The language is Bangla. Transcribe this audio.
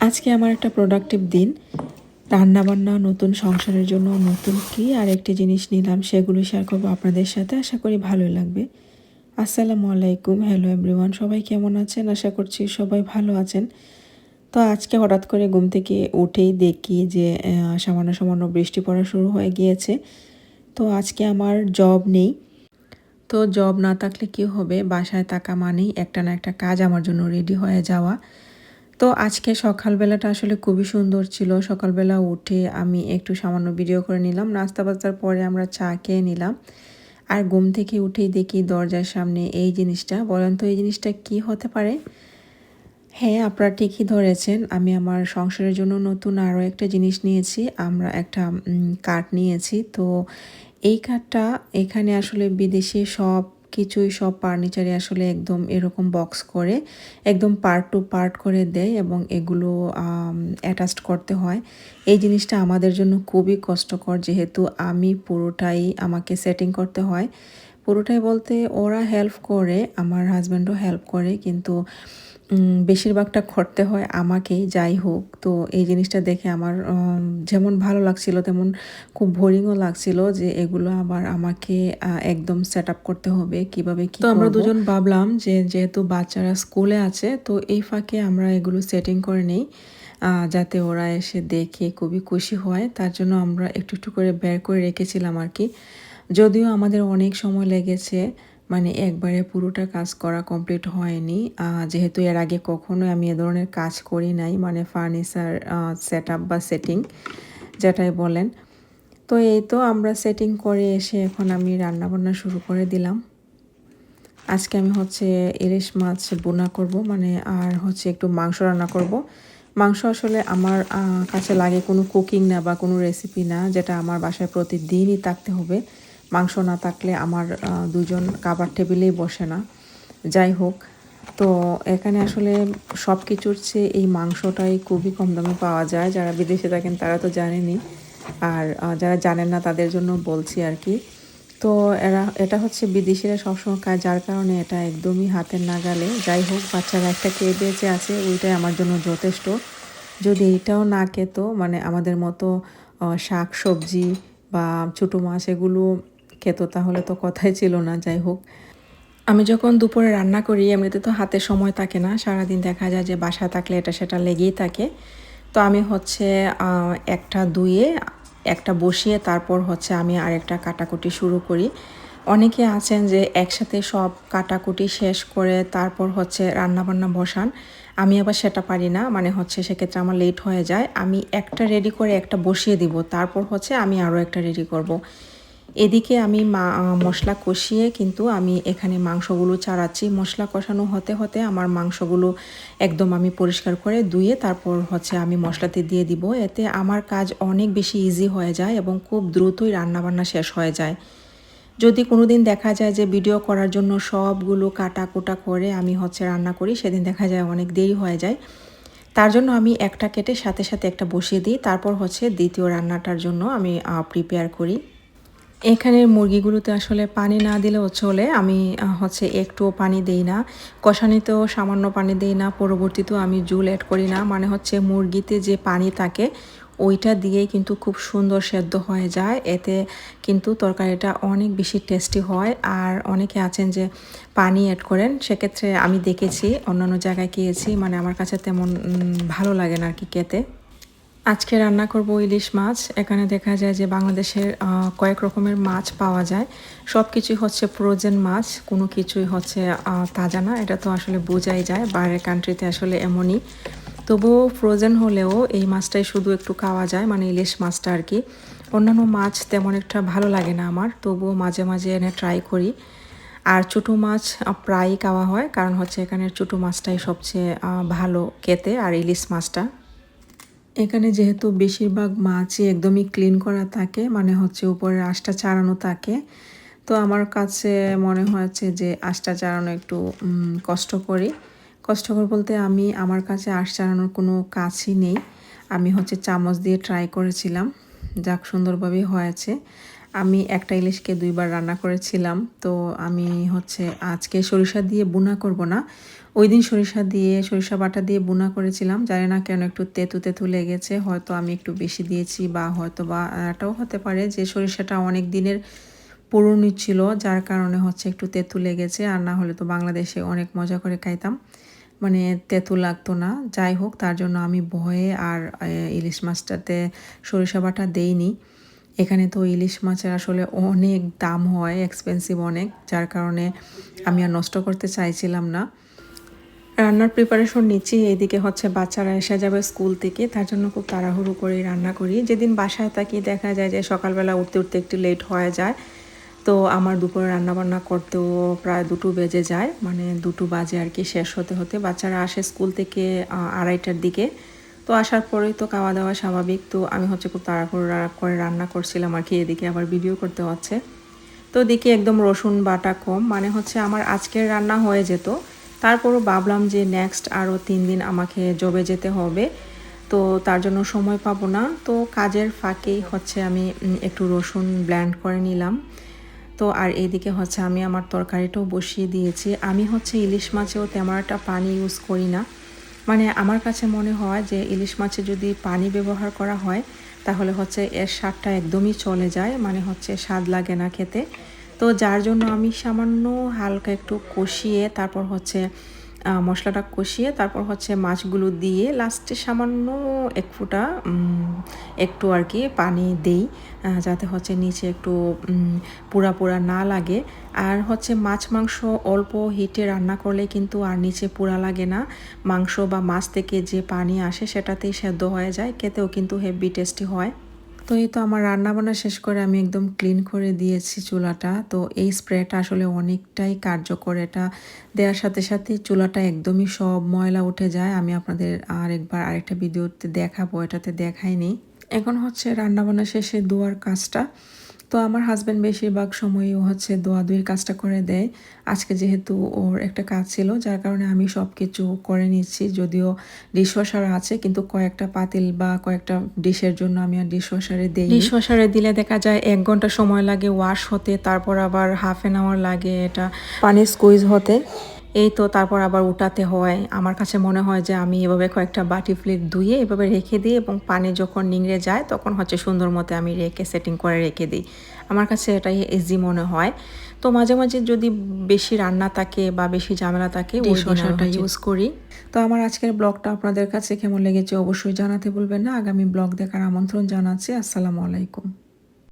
আজকে আমার একটা প্রোডাক্টিভ দিন। রান্নাবান্না, নতুন সংসারের জন্য নতুন কি আর একটি জিনিস নিলাম, সেগুলো শেয়ার করবো আপনাদের সাথে। আশা করি ভালোই লাগবে। আসসালামু আলাইকুম, হ্যালো এভরিওয়ান। সবাই কেমন আছেন? আশা করছি সবাই ভালো আছেন। তো আজকে হঠাৎ করে ঘুম থেকে উঠেই দেখি যে সামান্য সামান্য বৃষ্টি পড়া শুরু হয়ে গিয়েছে। তো আজকে আমার জব নেই। তো জব না থাকলে কী হবে, বাসায় থাকা মানেই একটা না একটা কাজ আমার জন্য রেডি হয়ে যাওয়া। তো আজকে সকালবেলাটা আসলে খুবই সুন্দর ছিল। সকালবেলা উঠে আমি একটু সামান্য ভিডিও করে নিলাম। নাস্তা বাস্তার পরে আমরা চা খেয়ে নিলাম। আর ঘুম থেকে উঠেই দেখি দরজার সামনে এই জিনিসটা। বলেন তো এই জিনিসটা কি হতে পারে? হ্যাঁ, আপনারা ঠিকই ধরেছেন। আমি আমার সংসারের জন্য নতুন আরও একটা জিনিস নিয়েছি। আমরা একটা কাঠ নিয়েছি। তো এই কাঠটা এখানে আসলে বিদেশি সব কিছুই, সব ফার্নিচারে আসলে একদম এরকম বক্স করে একদম পার্ট টু পার্ট করে দেয় এবং এগুলো অ্যাটাচড করতে হয়। এই জিনিসটা আমাদের জন্য খুবই কষ্টকর, যেহেতু আমি পুরোটাই আমাকে সেটিং করতে হয়। পুরোটাই বলতে ওরা হেল্প করে, আমার হাজব্যান্ডও হেল্প করে, কিন্তু বেশিরভাগটা করতে হয় আমাকেই, যাই হোক। তো এই জিনিসটা দেখে আমার যেমন ভালো লাগছিল তেমন খুব বোরিংও লাগছিল যে এগুলো আবার আমাকে একদম সেট আপ করতে হবে, কিভাবে কি করব। তো আমরা দুজন ভাবলাম যে যেহেতু বাচ্চারা স্কুলে আছে, তো এই ফাঁকে আমরা এগুলো সেটিং করে নেই, যাতে ওরা এসে দেখে খুবই খুশি হয়। তার জন্য আমরা একটু একটু করে বের করে রেখেছিলাম আর কি। যদিও আমাদের অনেক সময় লেগেছে, মানে একবারে পুরোটা কাজ করা কমপ্লিট হয়নি, যেহেতু এর আগে কখনোই আমি এ ধরনের কাজ করি নাই, মানে ফার্নিচার সেট আপ বা সেটিং যেটাই বলেন। তো এই তো আমরা সেটিং করে এসে এখন আমি রান্নাবান্না শুরু করে দিলাম। আজকে আমি হচ্ছে ইলিশ মাছ বোনা করব, মানে আর হচ্ছে একটু মাংস রান্না করব। মাংস আসলে আমার কাছে লাগে কোনো কুকিং না বা কোনো রেসিপি না, যেটা আমার বাসায় প্রতিদিনই থাকতে হবে। মাংস না থাকলে আমার দুজন খাবার টেবিলেই বসে না। যাই হোক, তো এখানে আসলে সব কিছুর চেয়ে এই মাংসটাই খুবই কম দামে পাওয়া যায়। যারা বিদেশে থাকেন তারা তো জানেনই, আর যারা জানেন না তাদের জন্য বলছি আর কি। তো এটা হচ্ছে বিদেশিরা সবসময় খায়, যার কারণে এটা একদমই হাতের নাগালে। যাই হোক, বাচ্চারা একটা খেয়ে বেঁচে আছে, ওইটাই আমার জন্য যথেষ্ট। যদি এইটাও না খেত, মানে আমাদের মতো শাক সবজি বা ছোটো মাছ এগুলো খেত, তাহলে তো কথাই ছিল না। যাই হোক, আমি যখন দুপুরে রান্না করি এমনিতে তো হাতে সময় থাকে না, সারাদিন দেখা যায় যে বাসায় থাকলে এটা সেটা লেগেই থাকে। তো আমি হচ্ছে একটা ধুয়ে একটা বসিয়ে তারপর হচ্ছে আমি আরেকটা কাটাকুটি শুরু করি। অনেকে আছেন যে একসাথে সব কাটাকুটি শেষ করে তারপর হচ্ছে রান্নাবান্না বসান। আমি আবার সেটা পারি না, মানে হচ্ছে সেক্ষেত্রে আমার লেট হয়ে যায়। আমি একটা রেডি করে একটা বসিয়ে দিব, তারপর হচ্ছে আমি আরও একটা রেডি করব। এদিকে আমি মশলা কষিয়ে কিন্তু আমি এখানে মাংসগুলো চাড়াচ্ছি। মশলা কষানো হতে হতে আমার মাংসগুলো একদম আমি পরিষ্কার করে ধুয়ে তারপর হচ্ছে আমি মশলাতে দিয়ে দিব। এতে আমার কাজ অনেক বেশি ইজি হয়ে যায় এবং খুব দ্রুতই রান্নাবান্না শেষ হয়ে যায়। যদি কোনো দিন দেখা যায় যে ভিডিও করার জন্য সবগুলো কাটা কোটা করে আমি হচ্ছে রান্না করি, সেদিন দেখা যায় অনেক দেরি হয়ে যায়। তার জন্য আমি একটা কেটে সাথে সাথে একটা বসিয়ে দিই, তারপর হচ্ছে দ্বিতীয় রান্নাটার জন্য আমি প্রিপেয়ার করি। এখানের মুরগিগুলোতে আসলে পানি না দিলেও চলে। আমি হচ্ছে একটুও পানি দেই না। কষানিতেও সামান্য পানি দেই না। পরবর্তীতেও আমি জুল এড করি না। মানে হচ্ছে মুরগিতে যে পানি থাকে ওইটা দিয়েই কিন্তু খুব সুন্দর সেদ্ধ হয়ে যায়। এতে কিন্তু তরকারিটা অনেক বেশি টেস্টি হয়। আর অনেকে আছেন যে পানি এড করেন। সেক্ষেত্রে আমি দেখেছি অন্যান্য জায়গায় খেয়েছি। মানে আমার কাছে তেমন ভালো লাগে না আরকি খেতে। আজকে রান্না করব ইলিশ মাছ। এখানে দেখা যায় যে বাংলাদেশের কয়েক রকমের মাছ পাওয়া যায়। সব কিছুই হচ্ছে ফ্রোজেন মাছ, কোনো কিছুই হচ্ছে তাজা না। এটা তো আসলে বোঝাই যায়, বাইরের কান্ট্রিতে আসলে এমনই। তবুও ফ্রোজেন হলেও এই মাছটাই শুধু একটু খাওয়া যায়, মানে ইলিশ মাছটা আর কি। অন্যান্য মাছ তেমন একটা ভালো লাগে না আমার, তবুও মাঝে মাঝে এনে ট্রাই করি। আর ছোটো মাছ প্রায়ই খাওয়া হয়, কারণ হচ্ছে এখানের ছোটো মাছটাই সবচেয়ে ভালো খেতে, আর ইলিশ মাছটা। এখানে যেহেতু বেশিরভাগ মাছই একদমই ক্লিন করা থাকে, মানে হচ্ছে উপরের আঁশটা ছাড়ানো থাকে, তো আমার কাছে মনে হয়েছে যে আঁশটা ছাড়ানো একটু কষ্টকর বলতে আমি আমার কাছে আঁশ ছাড়ানোর কোনো কাজই নেই। আমি হচ্ছে চামচ দিয়ে ট্রাই করেছিলাম, যাক সুন্দরভাবেই হয়েছে। আমি একটা ইলিশকে 2 বার রান্না করেছিলাম। তো আমি হচ্ছে আজকে সরিষা দিয়ে বুনা করব না। ওইদিন সরিষা বাটা দিয়ে বুনা করেছিলাম। জানি না কেন একটু তেতু লেগেছে। হয়তো আমি একটু বেশি দিয়েছি বা হয়তোবা এটাও হতে পারে যে সরিষাটা অনেক দিনের পুরনো ছিল, যার কারণে হচ্ছে একটু তেঁতু লেগেছে। আর না হলে তো বাংলাদেশে অনেক মজা করে খাইতাম, মানে তেঁতু লাগতো না। যাই হোক, তার জন্য আমি ভয়ে আর ইলিশ মাছটাতে সরিষা বাটা দেইনি। এখানে তো ইলিশ মাছের আসলে অনেক দাম হয়, এক্সপেন্সিভ অনেক, যার কারণে আমি আর নষ্ট করতে চাইছিলাম না। রান্নার প্রিপারেশন নিচ্ছি, এইদিকে হচ্ছে বাচ্চারা এসে যাবে স্কুল থেকে, তার জন্য খুব তাড়াহুড়ো করে রান্না করি। যেদিন বাসায় থাকি দেখা যায় যে সকালবেলা উঠতে একটু লেট হয়ে যায়। তো আমার দুপুরে রান্নাবান্না করতেও প্রায় 2টো বেজে যায়, মানে 2টো বাজে আর কি শেষ হতে। বাচ্চারা আসে স্কুল থেকে 2:30টার দিকে। তো আসার পরেই তো খাওয়া দাওয়া স্বাভাবিক। তো আমি হচ্ছে খুব তাড়াহুড়ো করে রান্না করছিলাম আর কি, এদিকে আবার ভিডিও করতে হচ্ছে। তো দেখি একদম রসুন বাটা কম, মানে হচ্ছে আমার আজকের রান্না হয়ে যেত। তারপরও ভাবলাম যে নেক্সট আরও 3 দিন আমাকে জবে যেতে হবে, তো তার জন্য সময় পাবো না। তো কাজের ফাঁকেই হচ্ছে আমি একটু রসুন ব্লেন্ড করে নিলাম। তো আর এইদিকে হচ্ছে আমি আমার তরকারিটাও বসিয়ে দিয়েছি। আমি হচ্ছে ইলিশ মাছেও তেমন একটা পানি ইউজ করি না, মানে আমার কাছে মনে হয় যে ইলিশ মাছে যদি পানি ব্যবহার করা হয় তাহলে হচ্ছে এর স্বাদটা একদমই চলে যায়, মানে হচ্ছে স্বাদ লাগে না খেতে। তো যার জন্য আমি সামান্য হালকা একটু কষিয়ে তারপর হচ্ছে মশলাটা কষিয়ে তারপর হচ্ছে মাছগুলো দিয়ে লাস্টে সামান্য এক ফোঁটা একটু আর কি পানি দেই, যাতে হচ্ছে নিচে একটু পোড়া না লাগে। আর হচ্ছে মাছ মাংস অল্প হিটে রান্না করলে কিন্তু আর নিচে পোড়া লাগে না। মাংস বা মাছ থেকে যে পানি আসে সেটাতেই সেদ্ধ হয়ে যায়, খেতেও কিন্তু হেভি টেস্টি হয়। তো এই তো আমার রান্নাবান্না শেষ করে আমি একদম ক্লিন করে দিয়েছি চুলাটা। তো এই স্প্রেটা আসলে অনেকটাই কার্যকর, এটা দেওয়ার সাথে চুলাটা একদমই সব ময়লা উঠে যায়। আমি আপনাদের আরেকটা ভিডিওতে দেখাবো, এটাতে দেখাইনি। এখন হচ্ছে রান্নাবান্না শেষে ধোয়ার কাজটা। তো আমার হাজব্যান্ড বেশিরভাগ সময়ও হচ্ছে ধোয়াধুয়ির কাজটা করে দেয়। আজকে যেহেতু ওর একটা কাজ ছিল, যার কারণে আমি সব কিছু করে নিচ্ছি। যদিও ডিশওয়াশার আছে, কিন্তু কয়েকটা পাতিল বা কয়েকটা ডিশের জন্য আমি আর ডিশওয়াশারে দিই। ডিশওয়াশারে দিলে দেখা যায় 1 ঘন্টা সময় লাগে ওয়াশ হতে, তারপর আবার ½ hour লাগে এটা পানি স্কুইজ হতে। এই তো তারপর আবার উঠাতে হয়। আমার কাছে মনে হয় যে আমি এভাবে কয়েকটা বাটি প্লেট ধুয়ে এভাবে রেখে দিই এবং পানি যখন নিংড়ে যায় তখন হচ্ছে সুন্দর মতো আমি সেটিং করে রেখে দিই। আমার কাছে এটাই ইজি মনে হয়। তো মাঝে মাঝে যদি বেশি রান্না থাকে বা বেশি ঝামেলা থাকে ডিশওয়াশারটা ইউজ করি। তো আমার আজকের ব্লগটা আপনাদের কাছে কেমন লেগেছে অবশ্যই জানাতে ভুলবেন না। আগামী ব্লগ দেখার আমন্ত্রণ জানাচ্ছি। আসসালামু আলাইকুম।